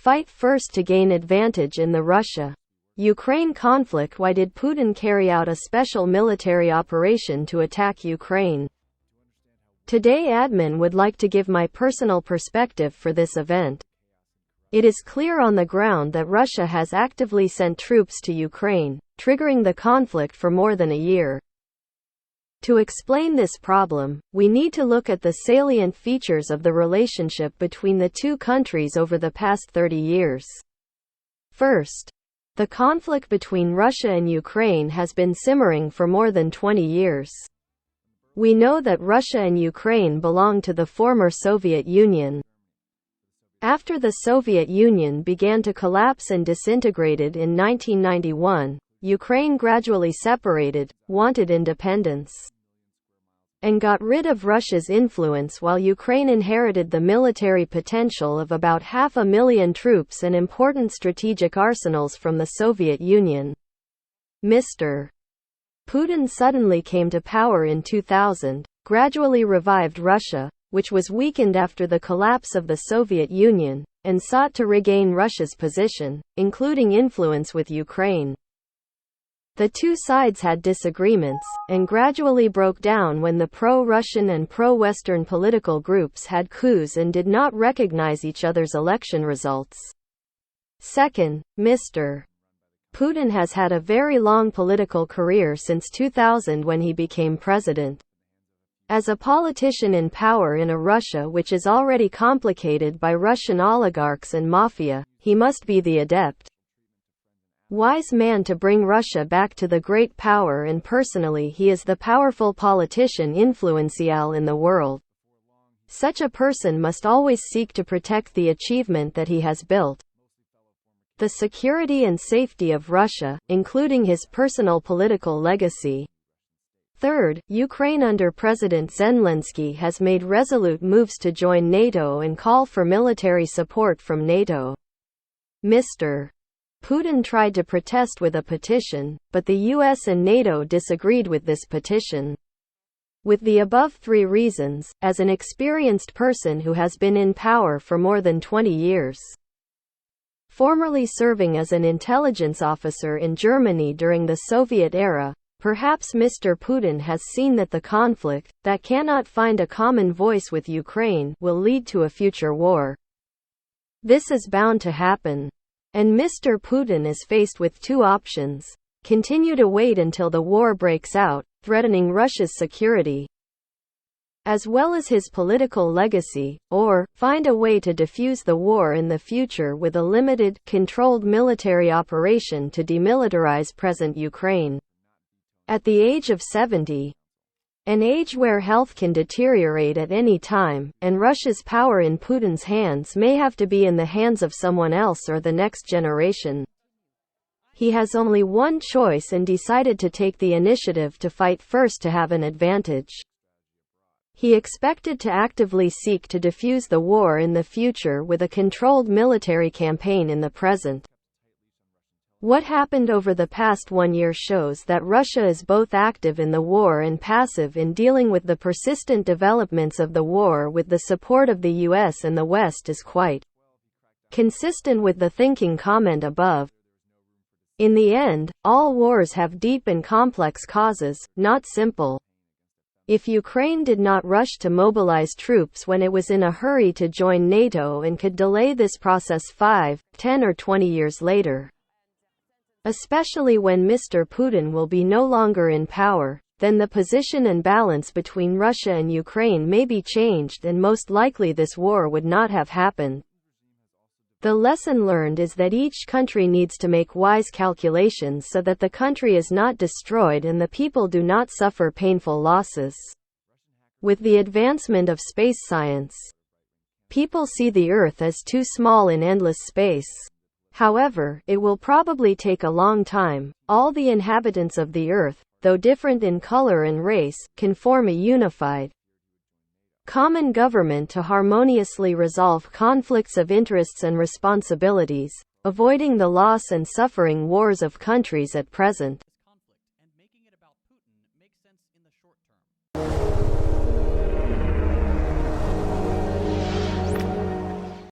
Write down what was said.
fight first to gain advantage in the Russia-Ukraine conflict? Why did Putin carry out a special military operation to attack Ukraine? Today admin would like to give my personal perspective for this event. It is clear on the ground that Russia has actively sent troops to Ukraine, triggering the conflict for more than a year. To explain this problem, we need to look at the salient features of the relationship between the two countries over the past 30 years. First, the conflict between Russia and Ukraine has been simmering for more than 20 years. We know that Russia and Ukraine belong to the former Soviet Union. After the Soviet Union began to collapse and disintegrated in 1991, Ukraine gradually separated, wanted independence, and got rid of Russia's influence, while Ukraine inherited the military potential of about 500,000 troops and important strategic arsenals from the Soviet Union. Mr. Putin suddenly came to power in 2000, gradually revived Russia, which was weakened after the collapse of the Soviet Union, and sought to regain Russia's position, including influence with Ukraine. The two sides had disagreements, and gradually broke down when the pro-Russian and pro-Western political groups had coups and did not recognize each other's election results. Second, Mr. Putin has had a very long political career since 2000 when he became president. As a politician in power in a Russia which is already complicated by Russian oligarchs and mafia, he must be the adept wise man to bring Russia back to the great power, and personally he is the powerful politician influential in the world. Such a person must always seek to protect the achievement that he has built. The security and safety of Russia, including his personal political legacy. Third, Ukraine under President Zelensky has made resolute moves to join NATO and call for military support from NATO. Mr. Putin tried to protest with a petition, but the US and NATO disagreed with this petition. With the above three reasons, as an experienced person who has been in power for more than 20 years, formerly serving as an intelligence officer in Germany during the Soviet era, perhaps Mr. Putin has seen that the conflict, that cannot find a common voice with Ukraine, will lead to a future war. This is bound to happen. And Mr. Putin is faced with two options: continue to wait until the war breaks out, threatening Russia's security, as well as his political legacy, or find a way to defuse the war in the future with a limited, controlled military operation to demilitarize present Ukraine. At the age of 70, an age where health can deteriorate at any time, and Russia's power in Putin's hands may have to be in the hands of someone else or the next generation, he has only one choice and decided to take the initiative to fight first to have an advantage. He expected to actively seek to defuse the war in the future with a controlled military campaign in the present. What happened over the past 1 year shows that Russia is both active in the war and passive in dealing with the persistent developments of the war. With the support of the US and the West is quite consistent with the thinking comment above. In the end, all wars have deep and complex causes, not simple. If Ukraine did not rush to mobilize troops when it was in a hurry to join NATO and could delay this process 5, 10 or 20 years later, especially when Mr. Putin will be no longer in power, then the position and balance between Russia and Ukraine may be changed, and most likely this war would not have happened. The lesson learned is that each country needs to make wise calculations so that the country is not destroyed and the people do not suffer painful losses. With the advancement of space science, people see the Earth as too small in endless space. However, it will probably take a long time. All the inhabitants of the Earth, though different in color and race, can form a unified common government to harmoniously resolve conflicts of interests and responsibilities, avoiding the loss and suffering wars of countries at present.